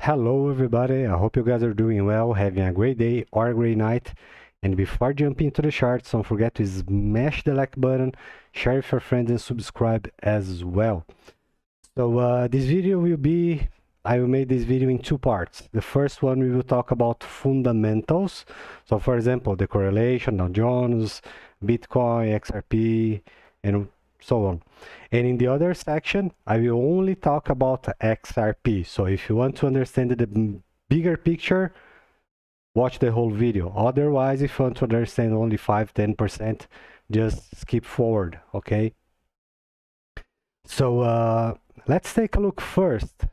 Hello everybody, I hope you guys are doing well, having a great day or a great night. And before jumping into the charts, don't forget to smash the like button, share with your friends and subscribe as well. So this video I will make this video in two parts. The first one we will talk about fundamentals. So for example, the correlation, Dow Jones, Bitcoin, XRP, and so on. And in the other section, I will only talk about XRP. So if you want to understand the bigger picture, watch the whole video. Otherwise, if you want to understand only 5-10%, just skip forward, okay? So let's take a look first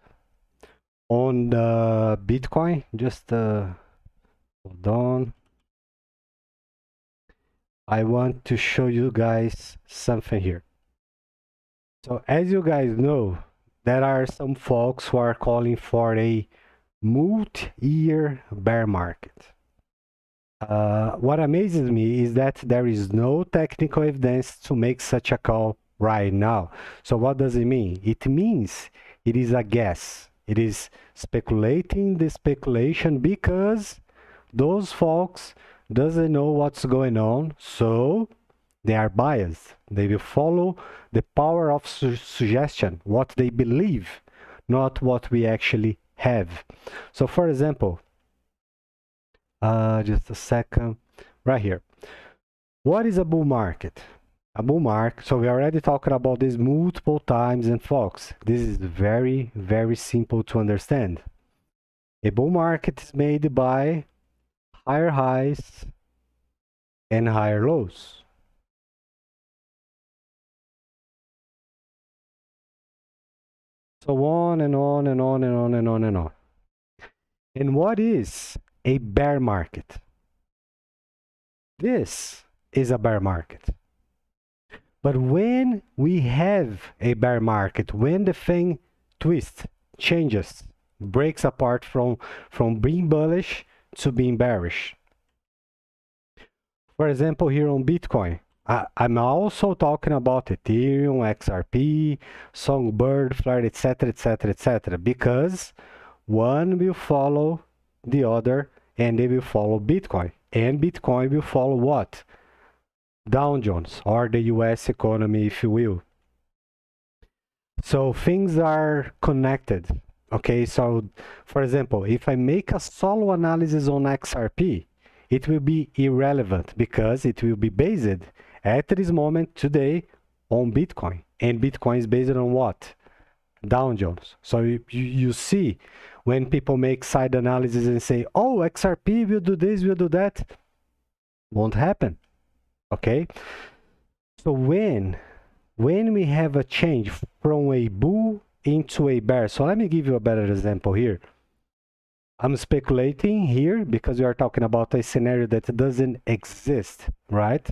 on the Bitcoin. Just hold on. I want to show you guys something here. So as you guys know, there are some folks who are calling for a multi-year bear market. What amazes me is that there is no technical evidence to make such a call right now. So what does it mean? It means it is a guess. It is speculating the speculation because those folks doesn't know what's going on, so they are biased. They will follow the power of suggestion, what they believe, not what we actually have. So for example, just a second, right here. What is a bull market? A bull market, so we already talked about this multiple times, and folks, this is very, very simple to understand. A bull market is made by higher highs and higher lows. So on and on and on and on and on and on. And what is a bear market? This is a bear market. But when we have a bear market, when the thing twists, changes, breaks apart from being bullish to being bearish. For example, here on Bitcoin, I'm also talking about Ethereum, XRP, Songbird, Flare, etc., etc., etc., because one will follow the other and they will follow Bitcoin. And Bitcoin will follow what? Dow Jones, or the US economy, if you will. So things are connected. Okay, so for example, if I make a solo analysis on XRP, it will be irrelevant because it will be based at this moment today on Bitcoin. And Bitcoin is based on what? Dow Jones. So you see, when people make side analysis and say, oh, XRP will do this, will do that, won't happen. Okay? So when we have a change from a bull into a bear, so let me give you a better example here. I'm speculating here because we are talking about a scenario that doesn't exist, right?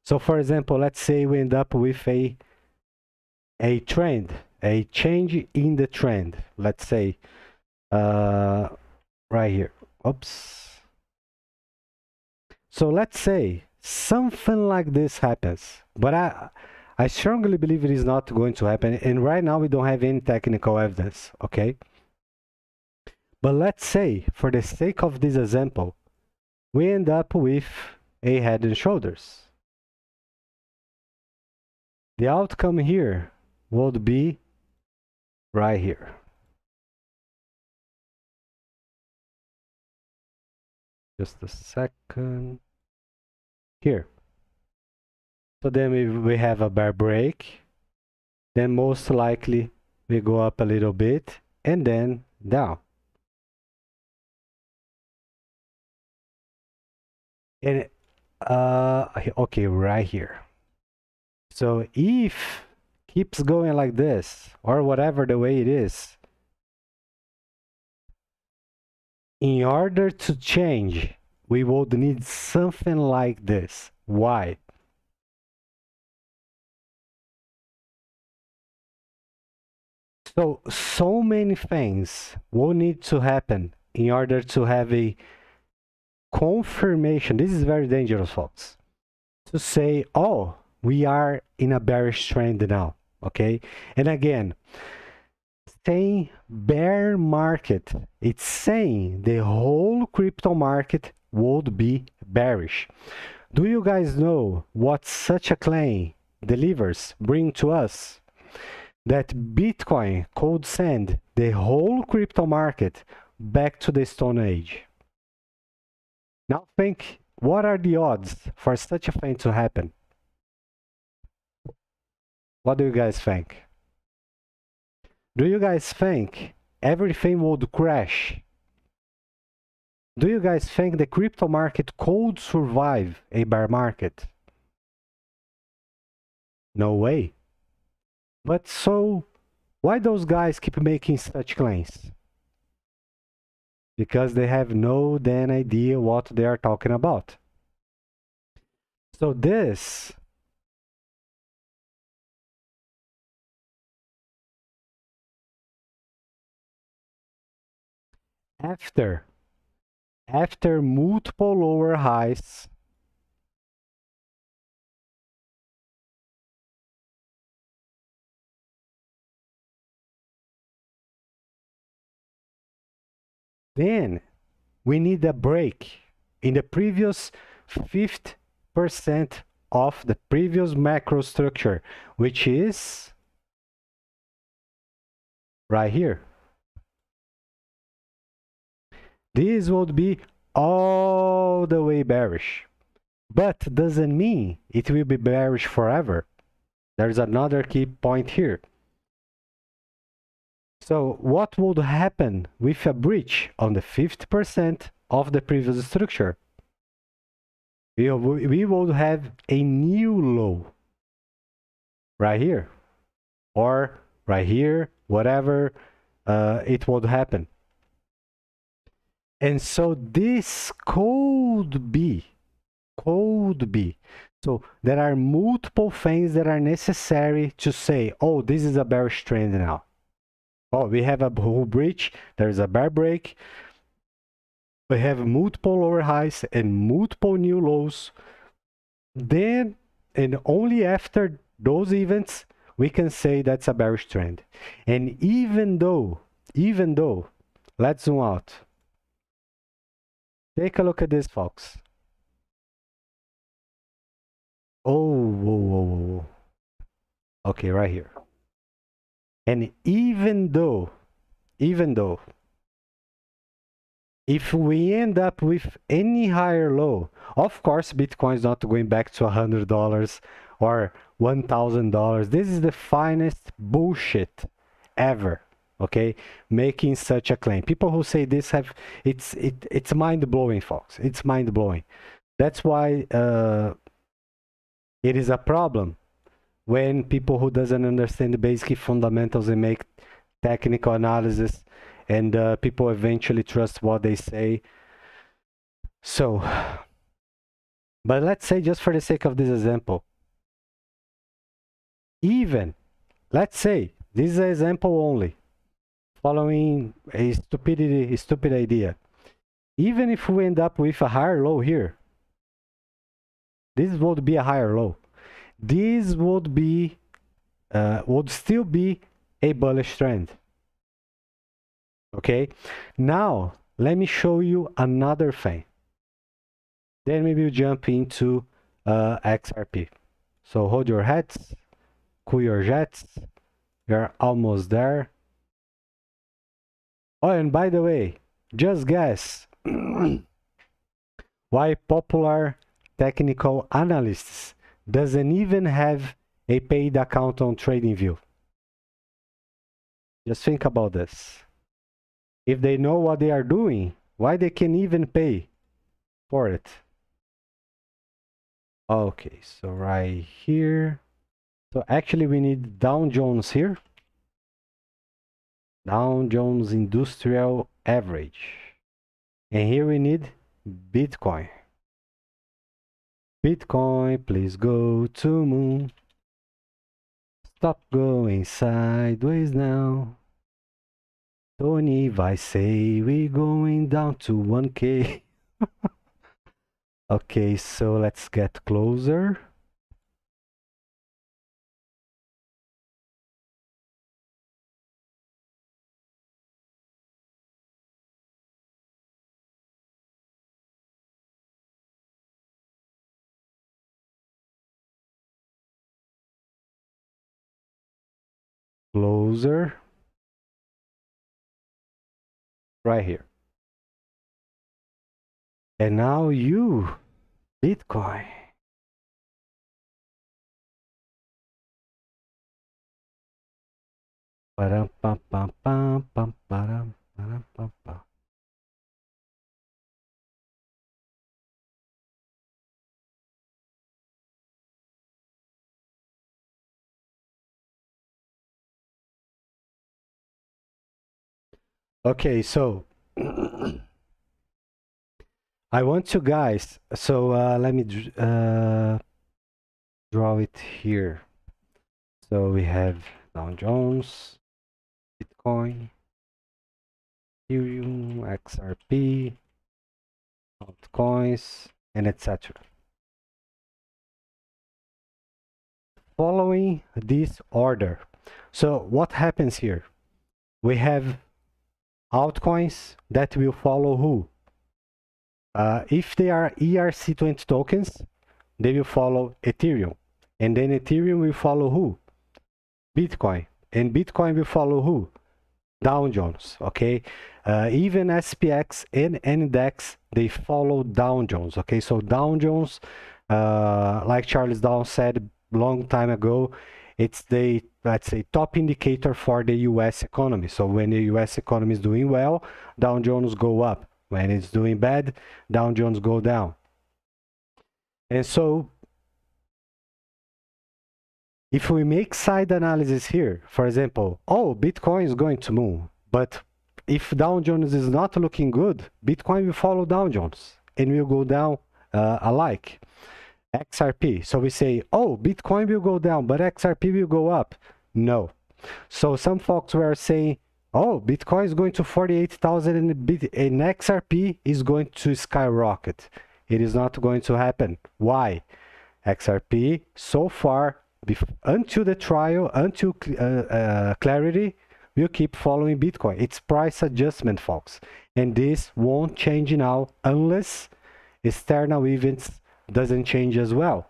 So for example, let's say we end up with a trend, a change in the trend. Let's say right here. Oops. So let's say something like this happens, but I strongly believe it is not going to happen. And right now we don't have any technical evidence, okay? But let's say, for the sake of this example, we end up with a head and shoulders. The outcome here would be right here. Just a second. Here. So then we have a bear break. Then most likely we go up a little bit and then down. And okay, right here. So if keeps going like this, or whatever the way it is, in order to change, we would need something like this. Why? So many things will need to happen in order to have a confirmation. This is very dangerous, folks. To say, oh, we are in a bearish trend now, okay? And again, saying bear market. It's saying the whole crypto market would be bearish. Do you guys know what such a claim delivers, bring to us? That Bitcoin could send the whole crypto market back to the Stone Age. Now think, what are the odds for such a thing to happen? What do you guys think? Do you guys think everything would crash? Do you guys think the crypto market could survive a bear market? No way. But so, why those guys keep making such claims? Because they have no damn idea what they are talking about. So this after multiple lower highs, then we need a break in the previous 50% of the previous macro structure, which is right here. This would be all the way bearish, but doesn't mean it will be bearish forever. There's another key point here. So what would happen with a breach on the 50% of the previous structure? We would have a new low right here, or right here, whatever it would happen. And so this could be. So there are multiple things that are necessary to say, oh, this is a bearish trend now. Oh, we have a bull breach, there's a bear break. We have multiple lower highs and multiple new lows. Then, and only after those events, we can say that's a bearish trend. And even though, let's zoom out. Take a look at this, folks. Oh, whoa. Okay, right here. And even though, if we end up with any higher low, of course, Bitcoin is not going back to $100 or $1,000. This is the finest bullshit ever. Okay, making such a claim. People who say this have it's mind-blowing, folks. It's mind-blowing. That's why it is a problem when people who doesn't understand the basic fundamentals and make technical analysis, and people eventually trust what they say. So, but let's say, just for the sake of this example, even let's say this is an example only, following a stupid idea. Even if we end up with a higher low here, this would be a higher low. This would be would still be a bullish trend. Okay, now let me show you another thing. Then maybe we'll jump into XRP. So hold your hats, cool your jets. We're almost there. Oh, and by the way, just guess why popular technical analysts doesn't even have a paid account on TradingView. Just think about this. If they know what they are doing, why they can even pay for it? Okay, so right here. So actually we need Dow Jones here. Dow Jones Industrial Average. And here we need Bitcoin. Bitcoin, please go to moon. Stop going sideways now. Tony, if I say we're going down to 1K. Okay, so let's get closer. closer right here. And now you, Bitcoin. Param, pam, pam, pam, pam, param, param, pam, pam. Okay, so I want to guys, so let me draw it here. So we have Dow Jones, Bitcoin, Ethereum, XRP, altcoins, and etc. Following this order. So what happens here? We have altcoins that will follow who? If they are ERC20 tokens, they will follow Ethereum. And then Ethereum will follow who? Bitcoin. And Bitcoin will follow who? Dow Jones, okay? Even SPX and Index, they follow Dow Jones, okay? So Dow Jones, like Charles Dow said long time ago, it's the, let's say, top indicator for the US economy. So when the US economy is doing well, Dow Jones go up. When it's doing bad, Dow Jones go down. And so if we make side analysis here, for example, oh, Bitcoin is going to move, but if Dow Jones is not looking good, Bitcoin will follow Dow Jones and will go down alike. XRP. So we say, oh, Bitcoin will go down, but XRP will go up. No. So some folks were saying, oh, Bitcoin is going to 48,000 and XRP is going to skyrocket. It is not going to happen. Why? XRP, so far, until the trial, until clarity, will keep following Bitcoin. It's price adjustment, folks. And this won't change now unless external events doesn't change as well.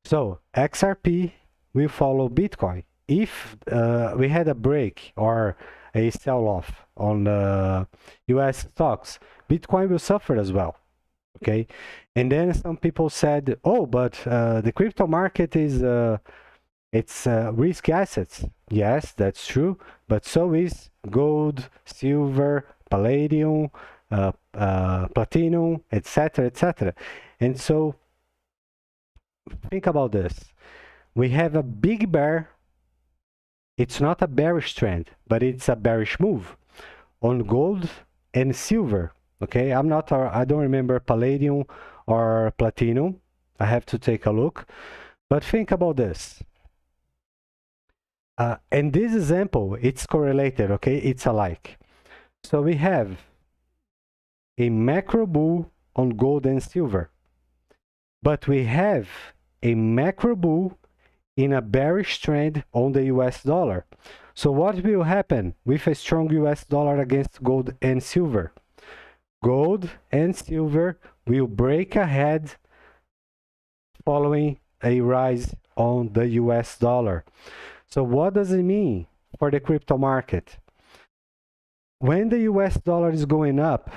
So XRP will follow Bitcoin. If we had a break or a sell-off on US stocks, Bitcoin will suffer as well. Okay, and then some people said, oh, but the crypto market is it's risky assets. Yes, that's true, but so is gold, silver, palladium, platinum, etc., etc. And so think about this. We have a big bear. It's not a bearish trend, but it's a bearish move on gold and silver. Okay, I don't remember palladium or platinum. I have to take a look. But think about this. And this example, it's correlated, okay? It's alike. So we have a macro bull on gold and silver. But we have a macro bull in a bearish trend on the US dollar. So what will happen with a strong US dollar against gold and silver? Gold and silver will break ahead following a rise on the US dollar. So what does it mean for the crypto market? When the US dollar is going up,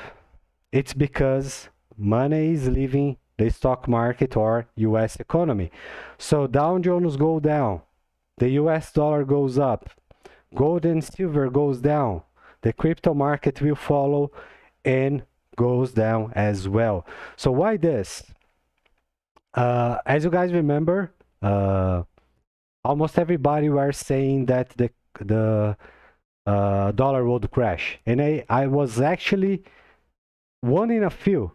it's because money is leaving the stock market or US economy. So Dow Jones go down, the US dollar goes up, gold and silver goes down, the crypto market will follow and goes down as well. So why this? As you guys remember, almost everybody were saying that the dollar would crash, and I was actually one in a few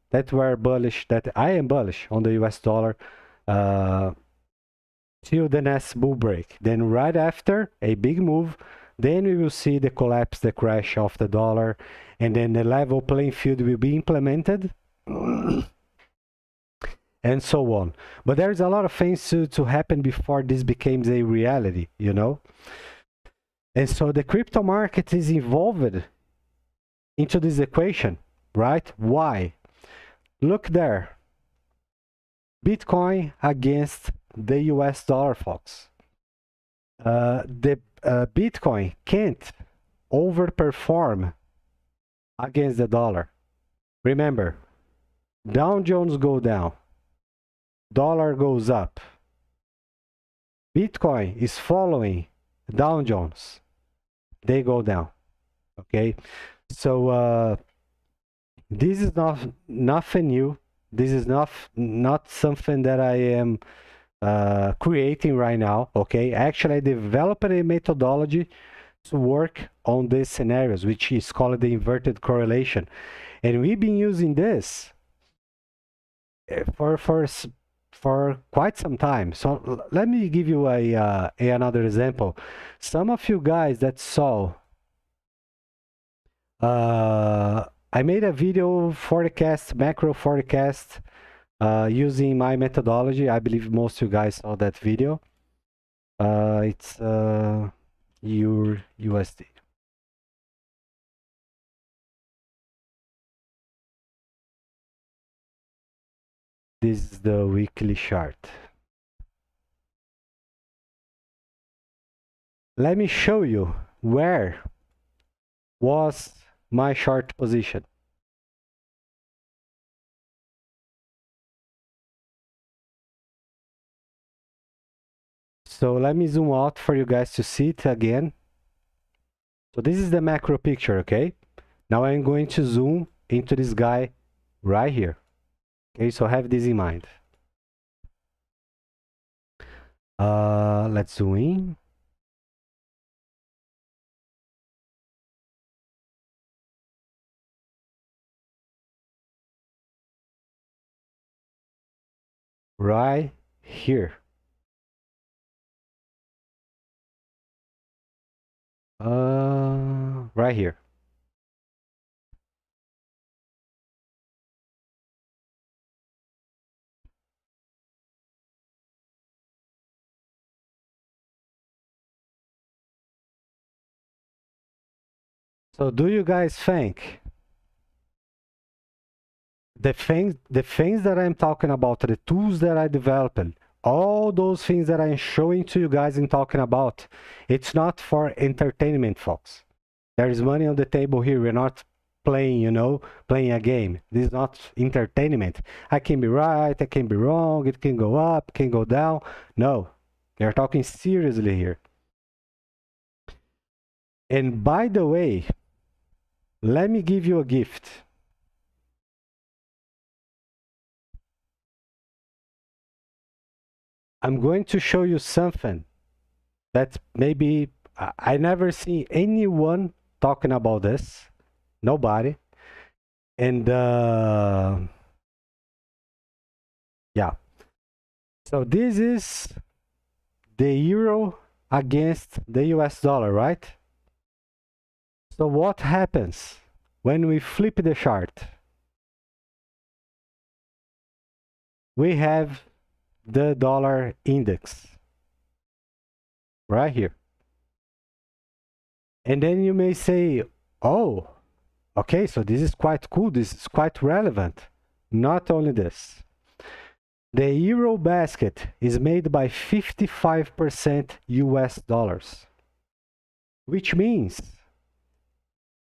that were bullish, that I am bullish on the US dollar till the next bull break. Then right after a big move, then we will see the collapse, the crash of the dollar, and then the level playing field will be implemented and so on. But there's a lot of things to happen before this becomes a reality, you know? And so the crypto market is involved into this equation, right? Why? Look there. Bitcoin against the US dollar, folks. the Bitcoin can't overperform against the dollar. Remember, Dow Jones go down, dollar goes up. Bitcoin is following Dow Jones. They go down. Okay, so this is nothing new. This is not something that I am creating right now. Okay, actually, I developed a methodology to work on these scenarios, which is called the inverted correlation, and we've been using this for quite some time. So let me give you another example. Some of you guys that saw, I made a video forecast, macro forecast, using my methodology. I believe most of you guys saw that video. It's your USD. This is the weekly chart. Let me show you where was my short position. So let me zoom out for you guys to see it again. So this is the macro picture, okay? Now I'm going to zoom into this guy right here. Okay, so have this in mind. Let's zoom in. Right here. Right here. So do you guys think the things that I'm talking about, the tools that I developed, all those things that I'm showing to you guys and talking about, it's not for entertainment, folks. There is money on the table here. We're not playing, playing a game. This is not entertainment. I can be right, I can be wrong, it can go up, can go down. No, they're talking seriously here. And by the way, let me give you a gift. I'm going to show you something that maybe I never see anyone talking about this. Nobody. And yeah. So this is the euro against the US dollar, right? So what happens when we flip the chart? We have the dollar index right here. And then you may say, oh, okay, so this is quite cool. This is quite relevant. Not only this. The euro basket is made by 55% US dollars, which means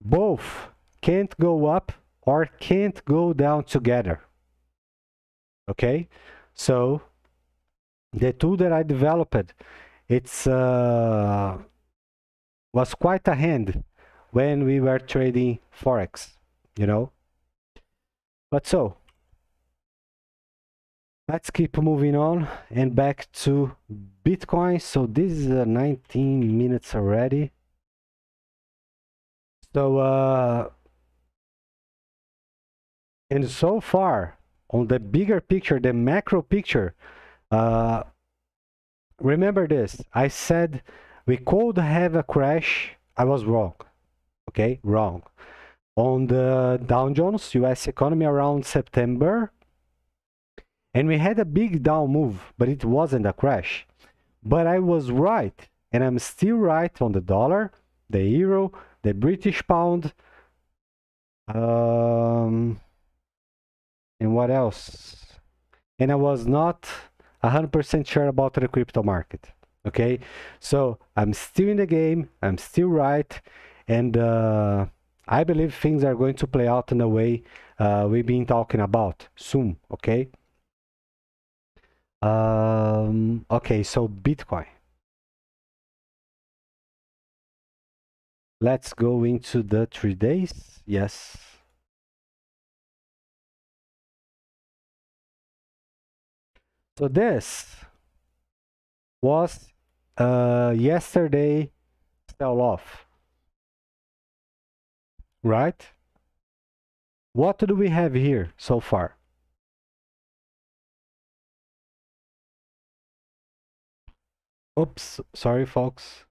both can't go up or can't go down together. Okay, so the tool that I developed, it's was quite a hand when we were trading Forex, But so, let's keep moving on and back to Bitcoin. So this is 19 minutes already. So, and so far, on the bigger picture, the macro picture, remember this, I said we could have a crash. I was wrong, okay, wrong. On the Dow Jones, US economy around September, and we had a big down move, but it wasn't a crash. But I was right, and I'm still right on the dollar, the euro, the British pound, and what else? And I was not 100% sure about the crypto market. Okay, so I'm still in the game, I'm still right, and I believe things are going to play out in the way we've been talking about soon. Okay. Okay, so Bitcoin. Let's go into the 3 days. Yes. So this was yesterday sell-off, right? What do we have here so far? Oops, sorry folks.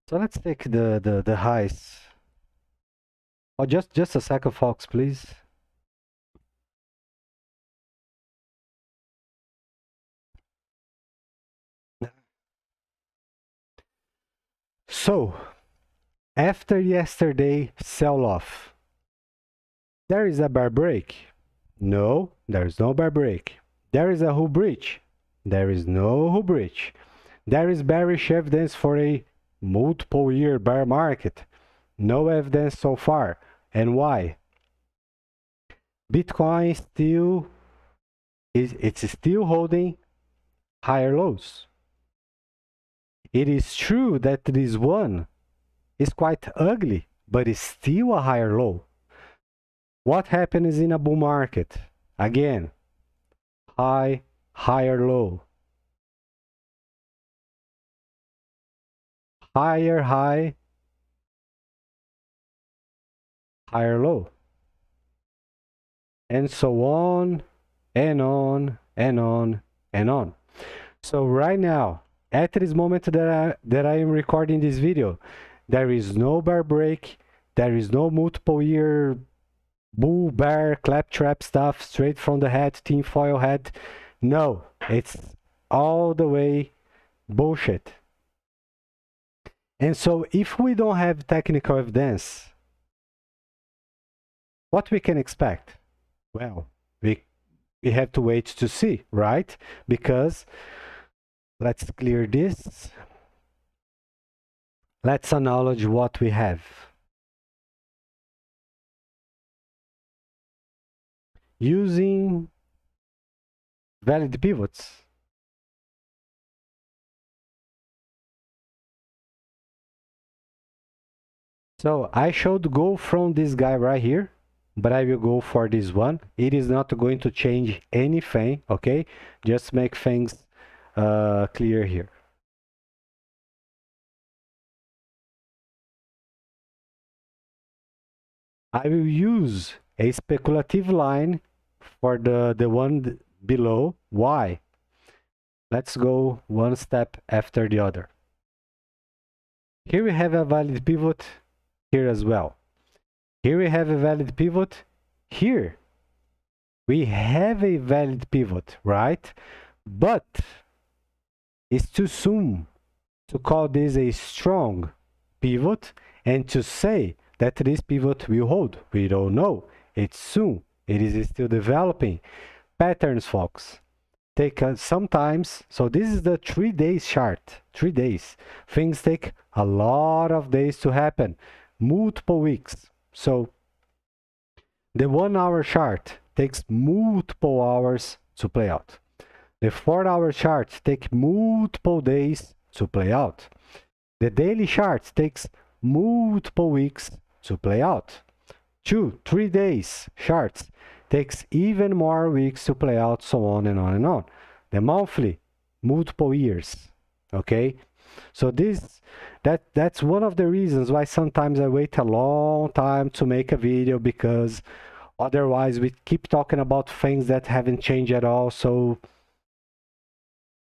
So let's take the highs. Oh, just a second, folks, please. So after yesterday sell-off, there is a bear break. No, there is no bear break. There is a who breach. There is no who breach. There is bearish evidence for a multiple year bear market. No evidence so far. And why? Bitcoin it's still holding higher lows. It is true that this one is quite ugly, but it's still a higher low. What happens in a bull market? Again, high, higher low. Higher high, higher low. And so on, and on, and on, and on. So right now, at this moment that I am recording this video, there is no bear break, there is no multiple year bull, bear, claptrap stuff straight from the head, tinfoil head. No, it's all the way bullshit. And so if we don't have technical evidence, what we can expect? Well, we have to wait to see, right? Because let's clear this. Let's acknowledge what we have. Using valid pivots. So I should go from this guy right here, but I will go for this one. It is not going to change anything, okay? Just make things clear here. I will use a speculative line for the one below. Why? Let's go one step after the other. Here we have a valid pivot, here as well. Here we have a valid pivot, here we have a valid pivot, right? But it's too soon to call this a strong pivot and to say that this pivot will hold. We don't know. It's soon. It is still developing. Patterns, folks, take sometimes. So this is the 3 days chart. 3 days. Things take a lot of days to happen. Multiple weeks. So the 1 hour chart takes multiple hours to play out. The 4 hour chart takes multiple days to play out. The daily chart takes multiple weeks to play out. 2, 3 days charts takes even more weeks to play out, so on and on and on. The monthly, multiple years. Okay, so that's one of the reasons why sometimes I wait a long time to make a video, because otherwise we keep talking about things that haven't changed at all, so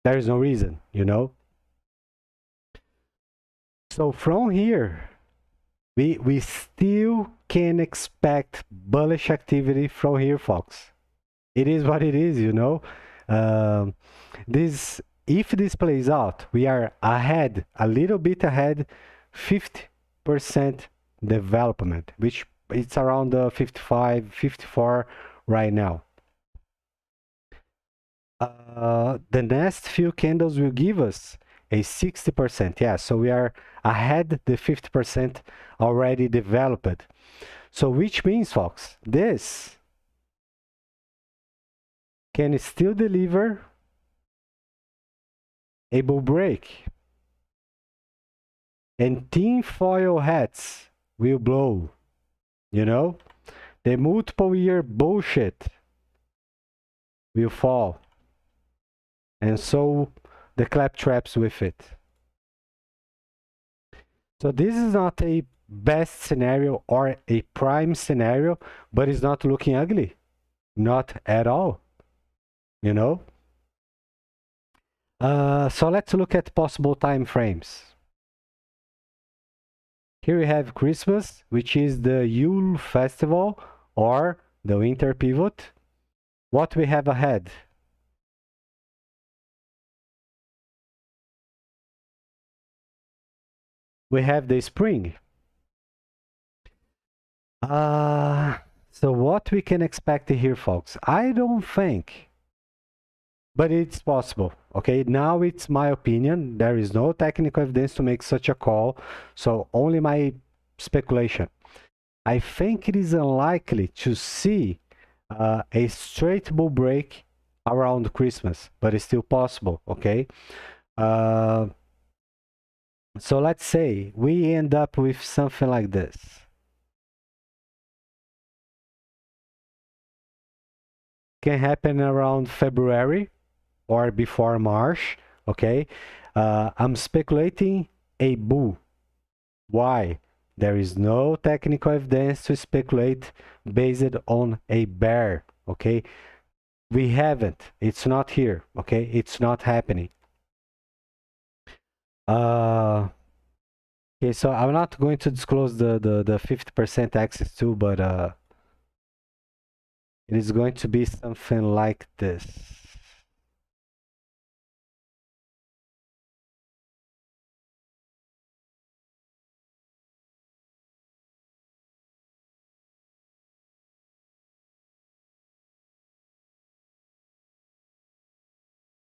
there is no reason, you know. So from here, we still can expect bullish activity from here, folks. It is what it is, you know. This if this plays out, we are ahead, a little bit ahead, 50% development, which it's around 55, 54 right now. The next few candles will give us a 60%. Yeah, so we are ahead the 50% already developed. So which means, folks, this can still deliver a bull break. And tinfoil hats will blow, you know? The multiple year bullshit will fall. And so the claptraps with it. So this is not a best scenario or a prime scenario, but it's not looking ugly. Not at all, you know? So let's look at possible time frames. Here we have Christmas, which is the Yule festival or the winter pivot. What we have ahead? We have the spring. So what we can expect here, folks? I don't think, but it's possible. Okay, now it's my opinion. There is no technical evidence to make such a call, so only my speculation. I think it is unlikely to see a straight bull break around Christmas, but it's still possible. Okay. So let's say we end up with something like this. Can happen around February or before March, okay? I'm speculating a bull. Why? There is no technical evidence to speculate based on a bear, okay? We haven't. It's not here, okay? It's not happening. Okay, so I'm not going to disclose the 50% access to, but it is going to be something like this.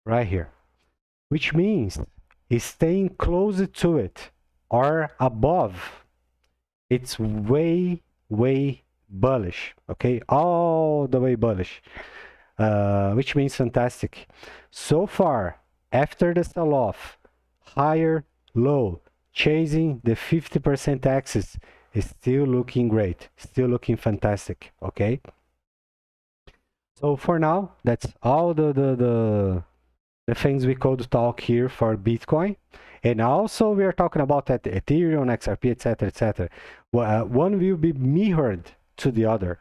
Right here. Which means is staying closer to it or above. It's way bullish, okay? All the way bullish, which means fantastic. So far, after the sell-off, higher, low, chasing the 50% axis is still looking great, still looking fantastic, okay? So for now, that's all the things we could talk here for Bitcoin. And also we are talking about that Ethereum, XRP, etc., etc. One will be mirrored to the other.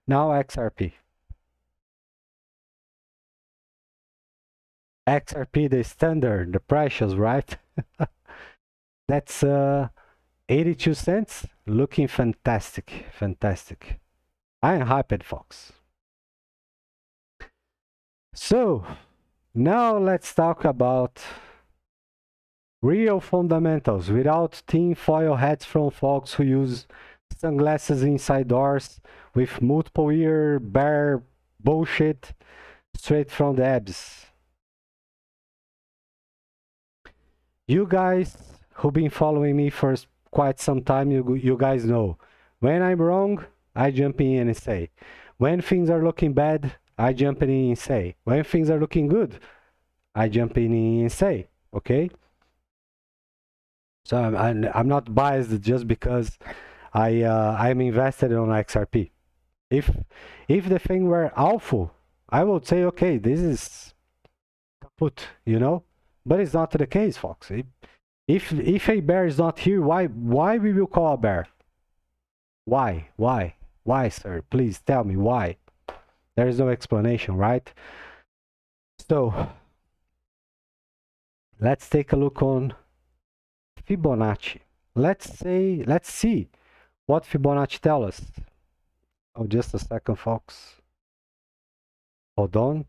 Now XRP. XRP, the standard, the precious, right? That's 82 cents, looking fantastic, fantastic. I am hyped, folks. So now let's talk about real fundamentals without tinfoil hats from folks who use sunglasses inside doors with multiple year bear bullshit straight from the abs. You guys who've been following me for quite some time, you guys know when I'm wrong, I jump in and say, when things are looking bad, I jump in and say, when things are looking good, I jump in and say, okay? So I'm not biased just because I'm invested on XRP. If the thing were awful, I would say, okay, this is kaput, you know? But it's not the case, folks. If a bear is not here, why we will call a bear? Why, sir? Please tell me why. There is no explanation, right? So let's take a look on Fibonacci. Let's see what Fibonacci tells us. Oh, just a second, folks. Hold on.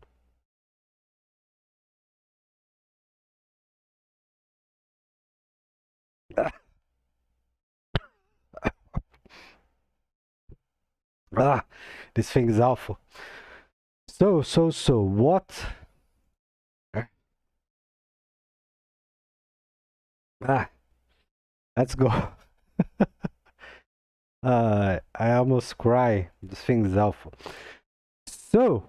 Ah, this thing is awful. So, what? Ah, let's go. I almost cry. This thing is awful. So,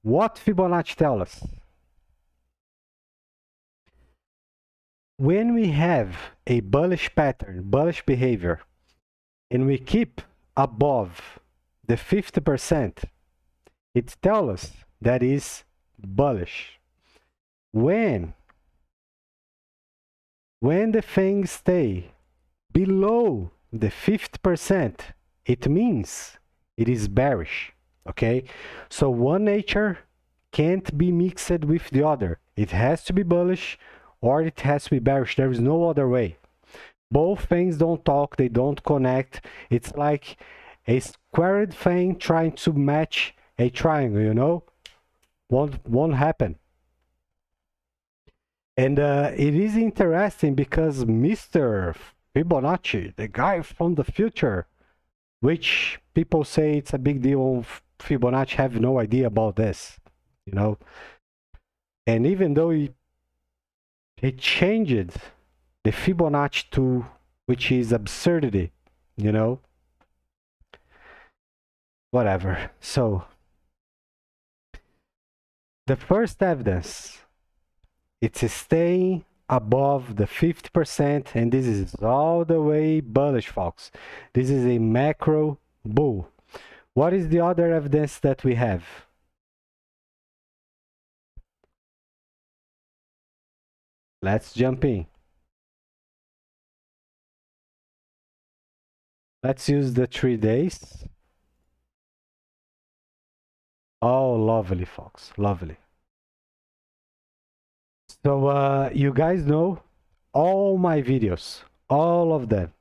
what Fibonacci tells us? When we have a bullish pattern, bullish behavior, and we keep above the 50%, it tells us that is bullish. When the things stay below the 50%, it means it is bearish. Okay, so one nature can't be mixed with the other. It has to be bullish or it has to be bearish. There is no other way. Both things don't talk, they don't connect. It's like a squared thing trying to match a triangle, you know? Won't happen. And it is interesting because Mr. Fibonacci, the guy from the future, which people say it's a big deal, Fibonacci have no idea about this, you know? And even though he changed the Fibonacci to, which is absurdity, you know? Whatever. So, the first evidence, it's staying above the 50%, and this is all the way bullish, folks. This is a macro bull. What is the other evidence that we have? Let's jump in. Let's use the 3 days. Oh, lovely, folks. Lovely. So you guys know all my videos, all of them,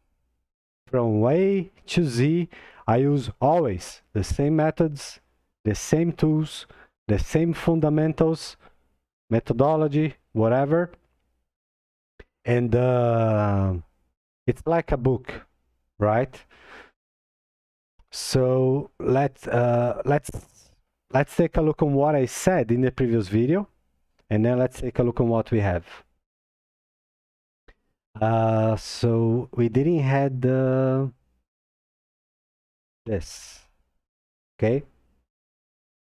from A to Z, I use always the same methods, the same tools, the same fundamentals, methodology, whatever. And it's like a book, right? So let's take a look on what I said in the previous video, and then let's take a look on what we have. So we didn't had this, okay?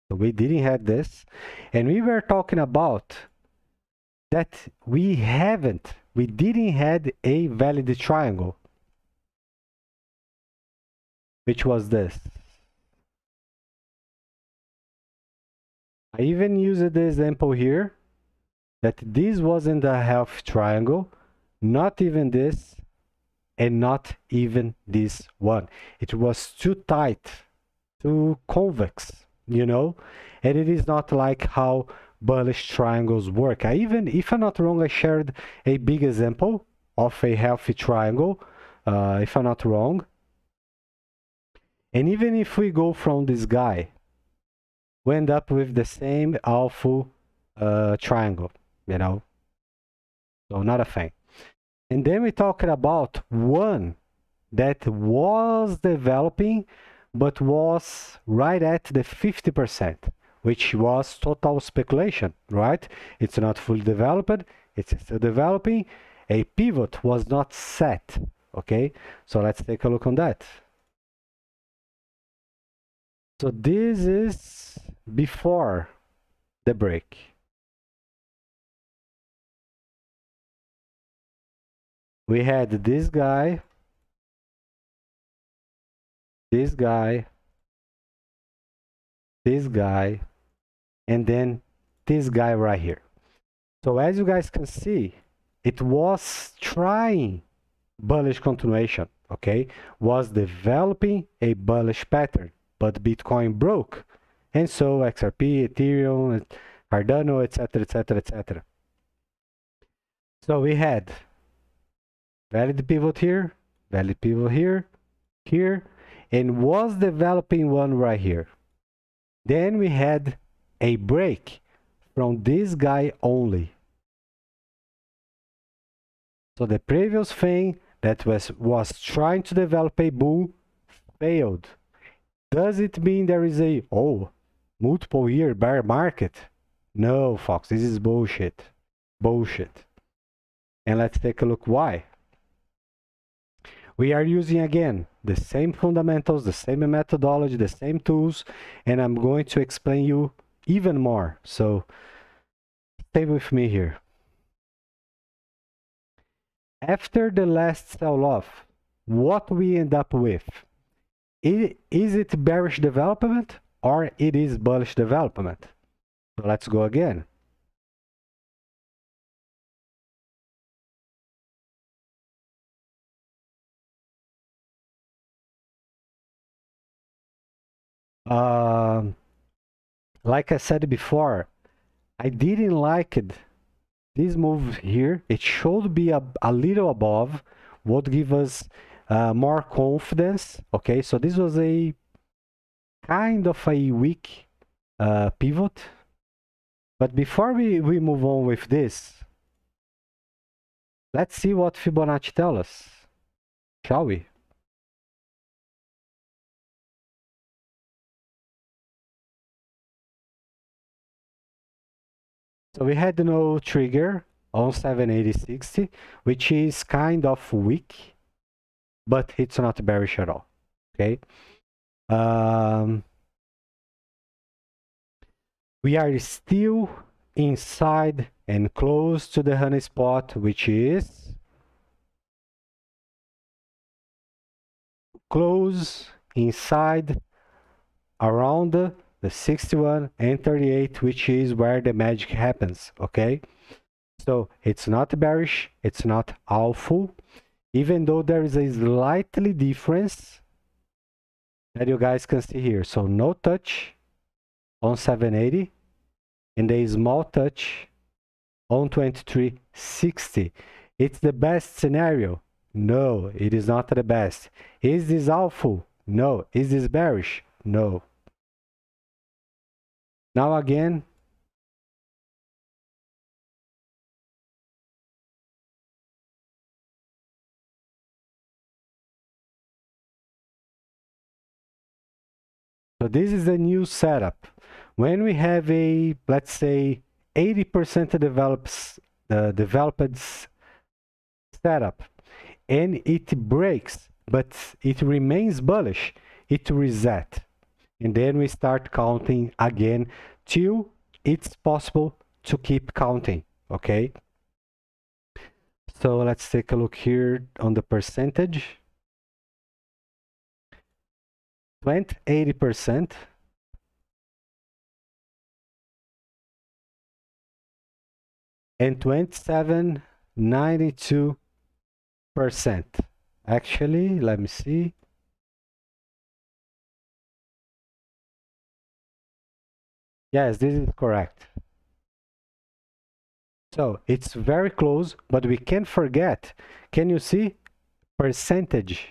So we didn't have this, and we were talking about that we didn't had a valid triangle, which was this. I even used the example here that this wasn't a healthy triangle, not even this, and not even this one. It was too tight, too convex, you know, and it is not like how bullish triangles work. If I'm not wrong, I shared a big example of a healthy triangle, if I'm not wrong. And even if we go from this guy, we end up with the same alpha triangle, you know, so not a thing. And then we talked about one that was developing but was right at the 50%, which was total speculation, right? It's not fully developed, it's still developing. A pivot was not set, okay? So let's take a look on that. So this is before the break. We had this guy, this guy, this guy, and then this guy right here. So as you guys can see, it was trying bullish continuation, okay? Was developing a bullish pattern, but Bitcoin broke. And so XRP, Ethereum, Cardano, etc., etc., etc. So we had valid pivot here, valid pivot here, here, and was developing one right here. Then we had a break from this guy only. So the previous thing that was trying to develop a bull failed. Does it mean there is a, multiple year bear market? No, folks, this is bullshit. Bullshit. And let's take a look why. We are using, again, the same fundamentals, the same methodology, the same tools, and I'm going to explain you even more. So stay with me here. After the last sell-off, what we end up with? Is it bearish development or it is bullish development? So let's go again. Like I said before, I didn't like it. This move here, it should be a little above, would give us more confidence. Okay, so this was a kind of a weak pivot. But before we move on with this, let's see what Fibonacci tells us, shall we? So we had no trigger on 780.60, which is kind of weak, but it's not bearish at all. Okay. We are still inside and close to the honey spot, which is close inside around the 61 and 38, which is where the magic happens. Okay, so it's not bearish, it's not awful, even though there is a slightly difference that you guys can see here. So no touch on 780 and a small touch on 2360. It's the best scenario? No, it is not the best. Is this awful? No. Is this bearish? No. Now again, so this is a new setup. When we have a, let's say, 80% developed setup, and it breaks, but it remains bullish, it reset. And then we start counting again till it's possible to keep counting, okay? So let's take a look here on the percentage. 80%. And 27.92%. Actually, let me see. Yes, this is correct. So it's very close, but we can't forget. Can you see? Percentage.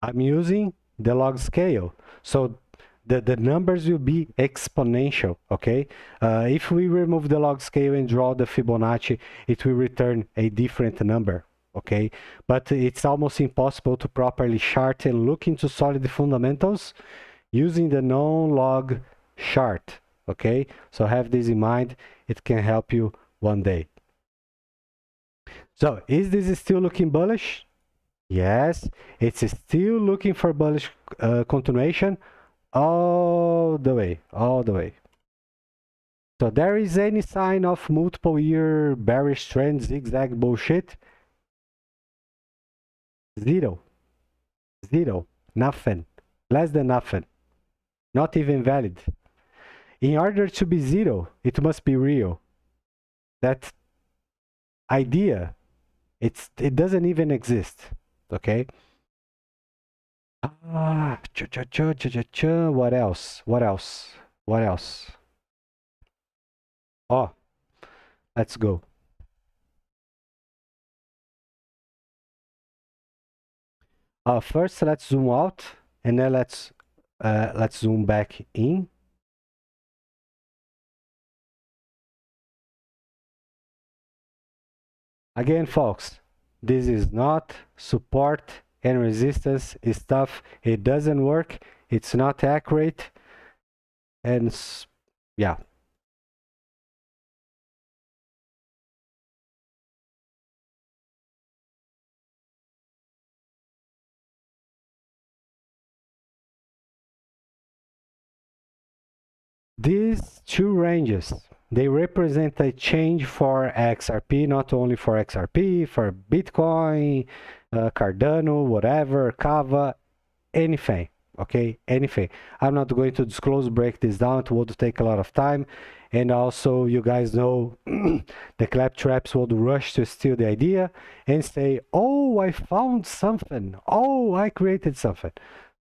I'm using the log scale. So the numbers will be exponential, okay? If we remove the log scale and draw the Fibonacci, it will return a different number, okay? But it's almost impossible to properly chart and look into solid fundamentals using the non-log chart, okay? So have this in mind. It can help you one day. So is this still looking bullish? Yes, it's still looking for bullish continuation all the way. So there is any sign of multiple year bearish trend zigzag bullshit? Zero, nothing, less than nothing, not even valid. In order to be zero, it must be real. That idea, it doesn't even exist, okay? What else? Oh, let's go. First, let's zoom out, and then let's zoom back in. Again, folks, this is not support and resistance stuff. It doesn't work. it's not accurate, and yeah. These two ranges, they represent a change for XRP, not only for XRP, for Bitcoin, Cardano, whatever, Kava, anything, okay, anything. I'm not going to disclose, break this down, it would take a lot of time. And also, you guys know the claptraps would rush to steal the idea and say, oh, I found something, oh, I created something.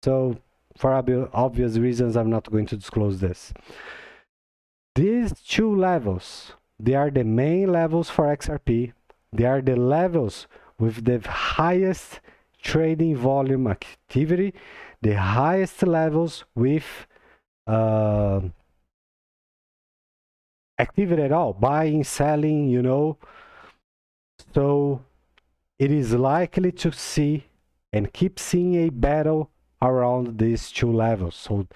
So for obvious reasons, I'm not going to disclose this. These two levels, they are the main levels for XRP. They are the levels with the highest trading volume activity, the highest levels with activity at all, buying, selling, you know. So it is likely to see and keep seeing a battle around these two levels. So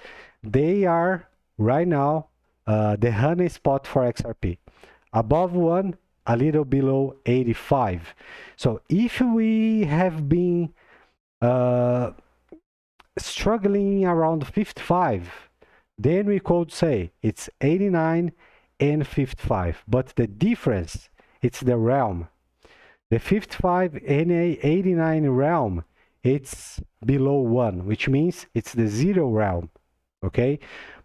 they are right now the honey spot for XRP. Above 1, a little below 85. So if we have been struggling around 55, then we could say it's 89 and 55. But the difference, it's the realm. The 55 and 89 realm, it's below 1, which means it's the 0 realm, okay?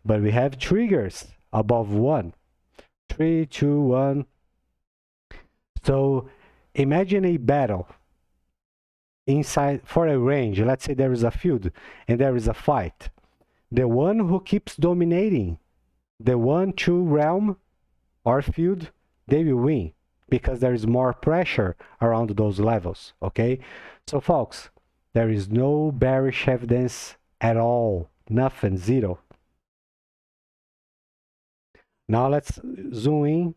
But we have triggers above 1. 3, 2, 1. So imagine a battle inside for a range. Let's say there is a field and there is a fight. The one who keeps dominating the 1-2 realm or field, they will win because there is more pressure around those levels, okay? So folks, there is no bearish evidence at all, nothing, zero. Now let's zoom in.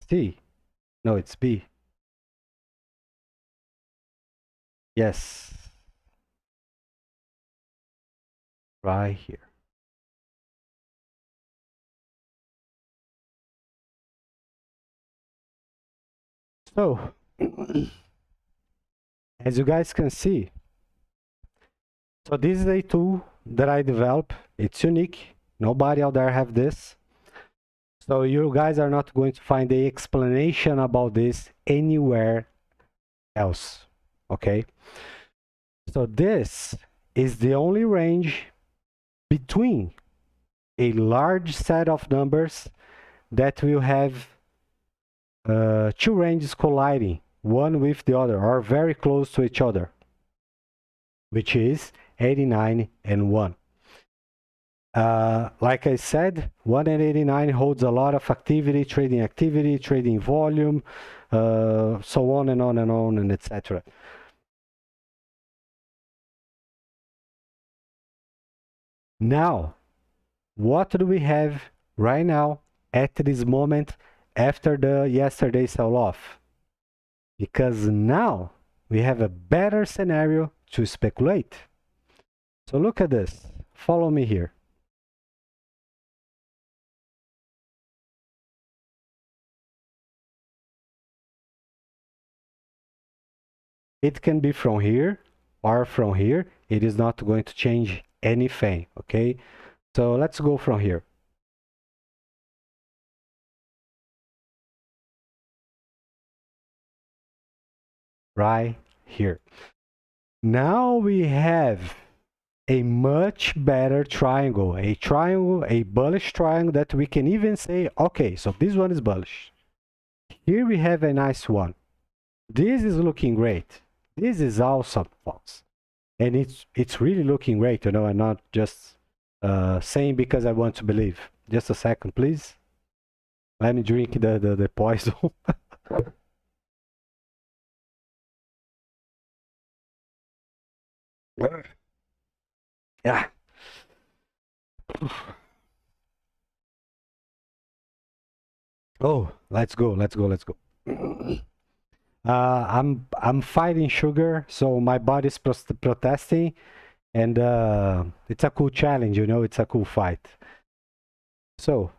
C. No, it's B. Yes. Right here. So, as you guys can see, so this is a tool that I developed. It's unique. Nobody out there have this. So you guys are not going to find the explanation about this anywhere else, okay? So this is the only range between a large set of numbers that will have two ranges colliding, one with the other, or very close to each other, which is 89 and 1. Like I said, 1 and 89 holds a lot of activity, trading volume, so on and on and on, and etc. Now, what do we have right now at this moment after the yesterday sell-off? Because now we have a better scenario to speculate. So look at this. Follow me here. It can be from here or from here. It is not going to change anything, okay? So let's go from here. Right here. Now we have a much better triangle, a bullish triangle that we can even say, okay, so this one is bullish. Here we have a nice one. This is looking great. This is awesome, folks. And it's really looking great, you know, I'm not just saying because I want to believe. Just a second, please. Let me drink the poison. Yeah. Oh, let's go, let's go, let's go. I'm fighting sugar, so my body's protesting, and it's a cool challenge, you know, it's a cool fight. So,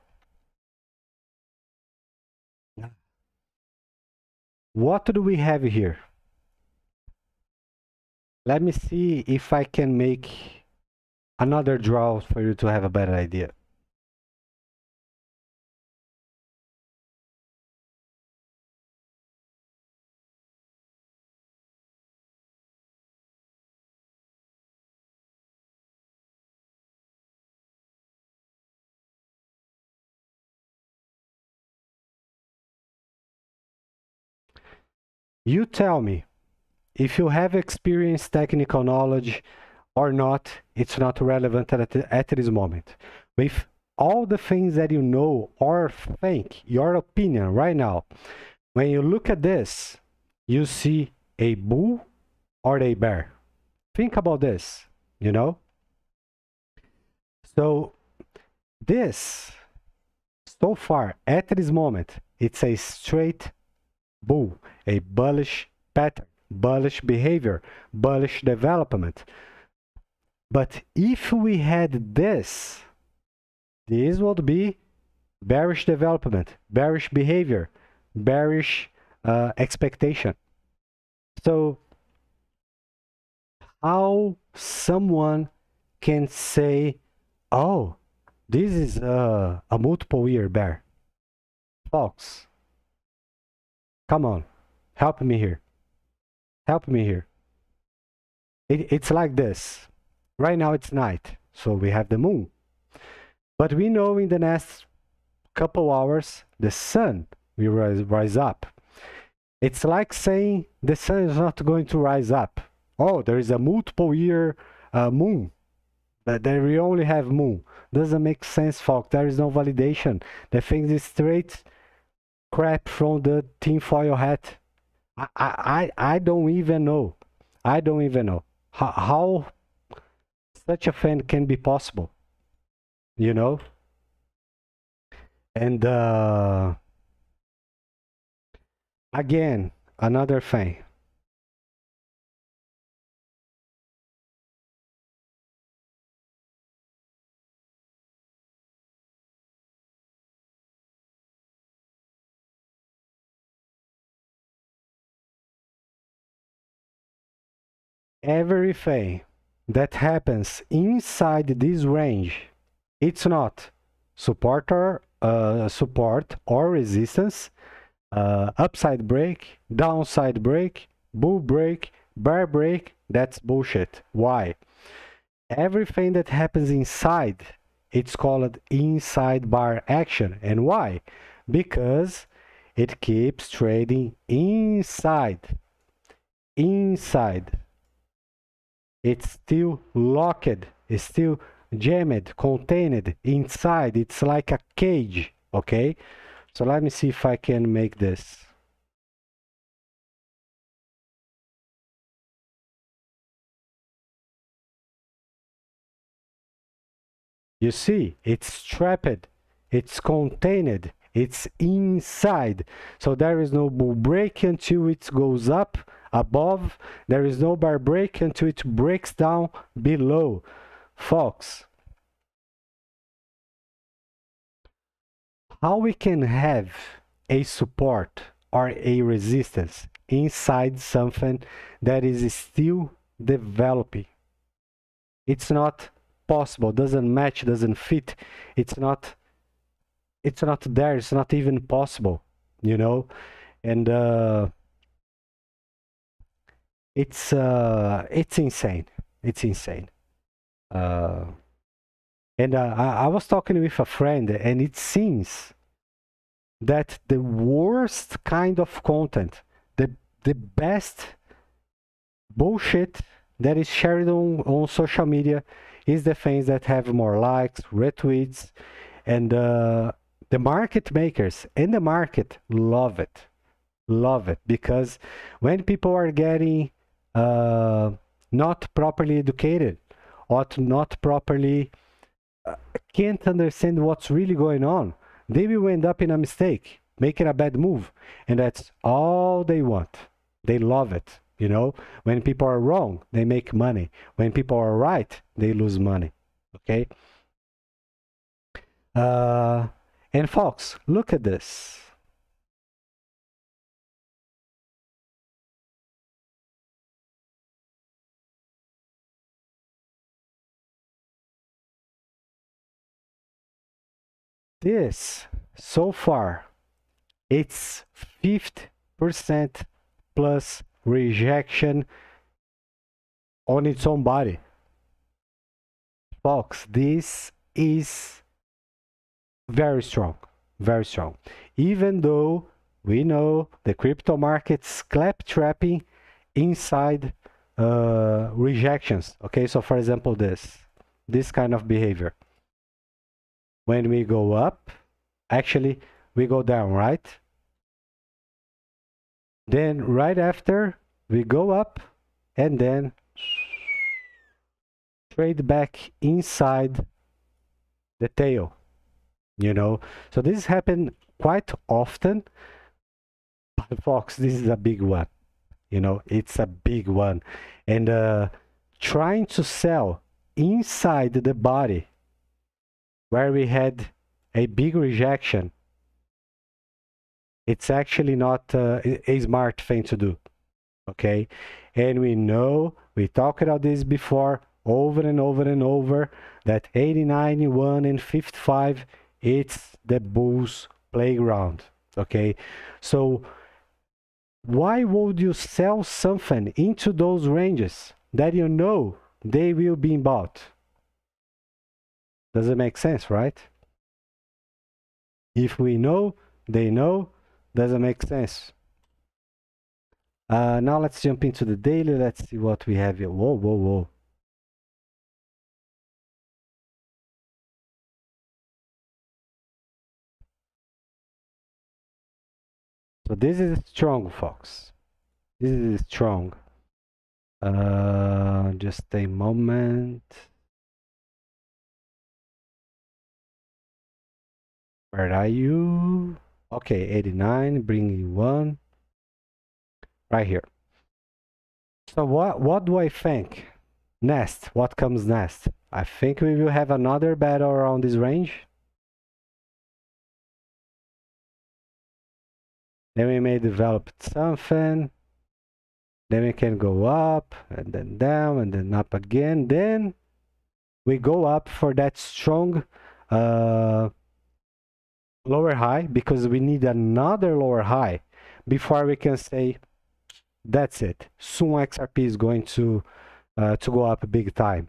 what do we have here? Let me see if I can make another draw for you to have a better idea. You tell me, if you have experience, technical knowledge or not, it's not relevant at this moment. With all the things that you know or think, your opinion right now, when you look at this, you see a bull or a bear. Think about this, you know? So this, so far, at this moment, it's a straight bull, a bullish pattern, bullish behavior, bullish development. But if we had this would be bearish development, bearish behavior, bearish expectation. So how someone can say, oh, this is a multiple year bear? Folks, come on, help me here. Help me here. It's like this. Right now it's night, so we have the moon. But we know in the next couple hours, the sun will rise up. It's like saying the sun is not going to rise up. Oh, there is a multiple year moon. But there we only have moon. Doesn't make sense, folks. There is no validation. The thing is straight crap from the tinfoil hat. I don't even know. I don't even know how such a thing can be possible, you know? And again, another thing. Everything that happens inside this range, it's not support or resistance, upside break, downside break, bull break, bear break. That's bullshit. Why? Everything that happens inside, it's called inside bar action. And why? Because it keeps trading inside. It's still locked, it's still jammed, contained inside. It's like a cage, okay? So let me see if I can make this. You see, it's trapped, it's contained, it's inside. So there is no bull break until it goes up above. There is no bear break until it breaks down below. Folks, how we can have a support or a resistance inside something that is still developing? It's not possible, doesn't match, doesn't fit. It's not there, it's not even possible, you know? And it's insane. It's insane. And I was talking with a friend, and it seems that the worst kind of content, the best bullshit that is shared on social media is the things that have more likes, retweets, and the market makers and the market love it. love it, because when people are getting not properly educated or not properly can't understand what's really going on, they will end up in a mistake, making a bad move, and that's all they want. They love it. You know, when people are wrong, they make money. When people are right, they lose money. Okay. And folks, look at this. This, so far, it's 50% plus rejection on its own body. Folks, this is very strong, very strong. Even though we know the crypto market's claptrapping inside rejections. Okay, so for example, this kind of behavior. When we go up, actually, we go down, right? Then right after, we go up and then trade back inside the tail, you know. So this happens quite often, but folks, this is a big one, you know, it's a big one. And trying to sell inside the body where we had a big rejection, it's actually not a smart thing to do, okay? And we know, we talked about this before, over and over and over, that 80, 91, and 55, it's the bull's playground, okay? So why would you sell something into those ranges that you know they will be bought? Does it make sense, right? If we know, they know, doesn't make sense. Now let's jump into the daily. Let's see what we have here. Whoa, whoa, whoa. So this is strong, folks. This is strong. Just a moment. Where are you? Okay, 89, bringing one. Right here. So what do I think? Next, what comes next? I think we will have another battle around this range. Then we may develop something. Then we can go up and then down and then up again. Then we go up for that strong lower high, because we need another lower high before we can say that's it. Soon XRP is going to go up big time.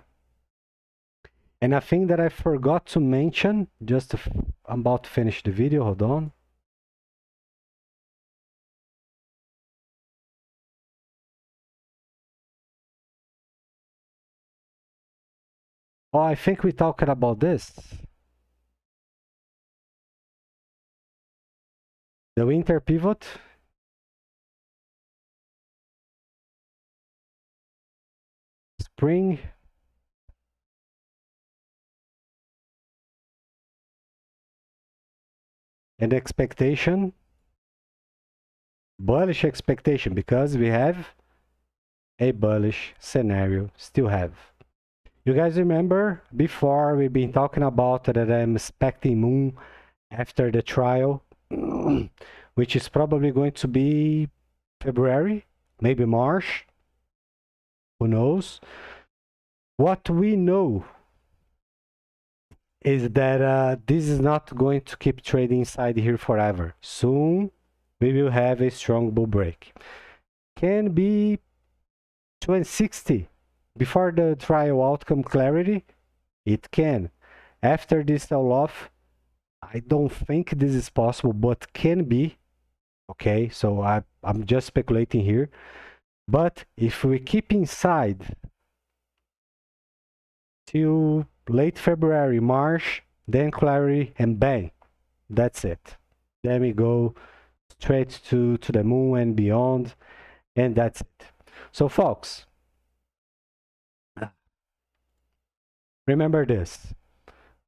And a thing that I forgot to mention, I'm about to finish the video, hold on. Oh, I think we talked about this. The winter pivot. Spring. And expectation. Bullish expectation, because we have a bullish scenario, still have. You guys remember before we've been talking about that I'm expecting moon after the trial, which is probably going to be February, maybe March, who knows. What we know is that this is not going to keep trading inside here forever. Soon we will have a strong bull break. Can be 260 before the trial outcome clarity. It can. After this sell-off, I don't think this is possible, but can be. Okay, so I'm just speculating here. But if we keep inside till late February, March, then clarity and bang, that's it. Then we go straight to the moon and beyond, and that's it. So folks, remember this: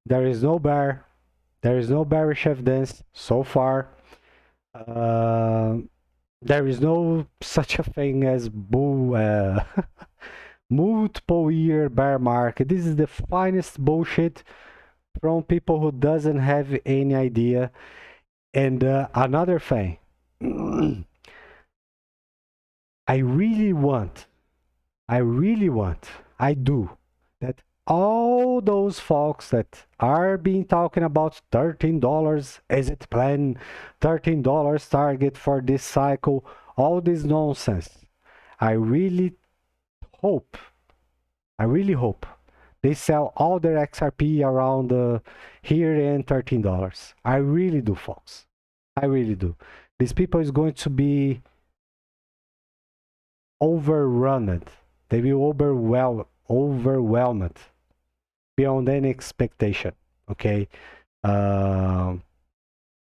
there is no bearish evidence so far. There is no such a thing as multiple year bear market. This is the finest bullshit from people who doesn't have any idea. And another thing, I really want, I do, that all those folks that are being talking about $13 exit plan, $13 target for this cycle, all this nonsense, I really hope they sell all their XRP around here and $13. I really do, folks. I really do. These people is going to be overrun. They will overwhelmed beyond any expectation. Okay, and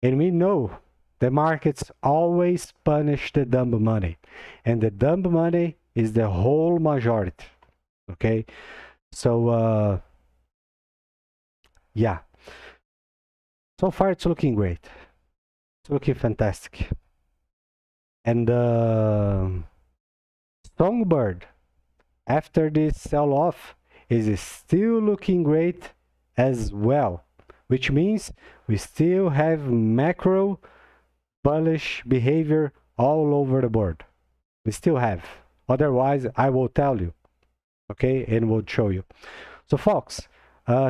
we know the markets always punish the dumb money, and the dumb money is the whole majority. Okay, so yeah, so far it's looking great. It's looking fantastic. And Songbird, after this sell-off, is still looking great as well, which means we still have macro bullish behavior all over the board. We still have. Otherwise, I will tell you, okay, and we'll show you. So folks,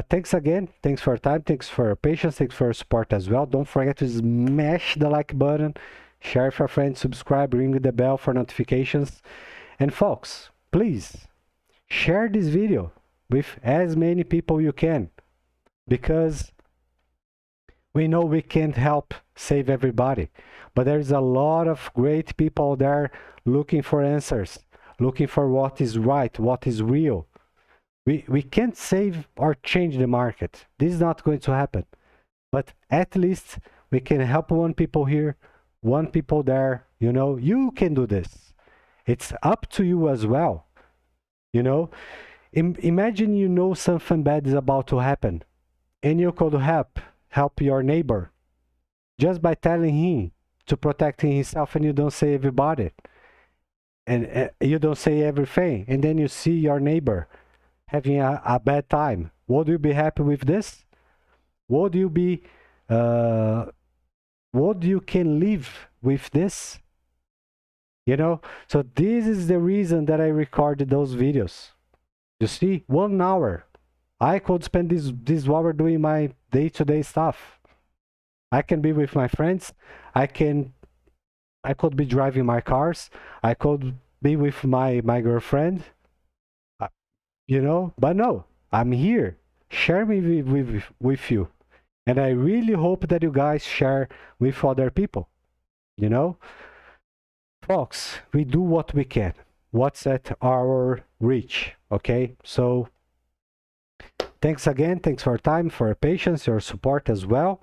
thanks again. Thanks for your time. Thanks for your patience. Thanks for your support as well. Don't forget to smash the like button, share with your friends, subscribe, ring the bell for notifications. And folks, please share this video with as many people you can, because we know we can't help save everybody, but there's a lot of great people there looking for answers, looking for what is right, what is real. We can't save or change the market. This is not going to happen. But at least we can help one people here, one people there. You know, you can do this. It's up to you as well. You know, imagine you know something bad is about to happen, and you could help your neighbor just by telling him to protect himself, and you don't say everybody, and you don't say everything, and then you see your neighbor having a bad time. Would you be happy with this? Would you be would you can live with this? You know, so this is the reason that I recorded those videos. You see, 1 hour. I could spend this hour doing my day-to-day stuff. I can be with my friends. I could be driving my cars. I could be with my girlfriend. You know, but no, I'm here. Share me with you. And I really hope that you guys share with other people. You know? Folks, we do what we can. What's at our reach, okay? So, thanks again. Thanks for your time, for your patience, your support as well.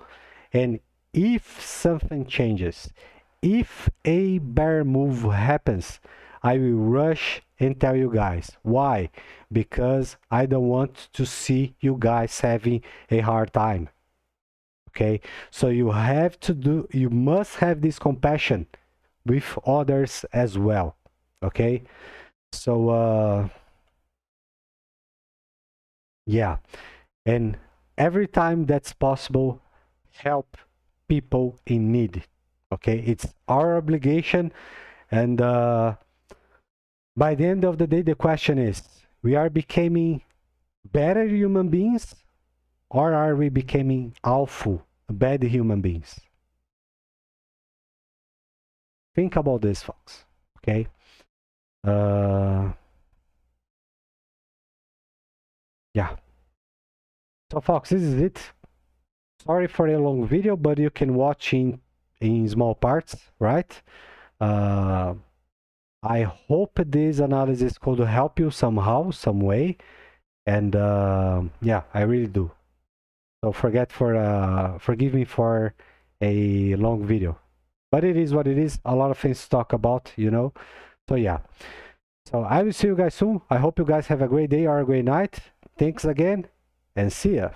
And if something changes, if a bear move happens, I will rush and tell you guys. Why? Because I don't want to see you guys having a hard time, okay? So you must have this compassion with others as well, okay? So yeah, and every time that's possible, help people in need, okay? It's our obligation. And by the end of the day, the question is, we are becoming better human beings, or are we becoming awful, bad human beings? Think about this, folks, okay? Yeah. So, folks, this is it. Sorry for a long video, but you can watch in small parts, right? I hope this analysis could help you somehow, some way. And yeah, I really do. So forgive me for a long video. But it is what it is. A lot of things to talk about, you know. So yeah. So I will see you guys soon. I hope you guys have a great day or a great night. Thanks again, and see ya.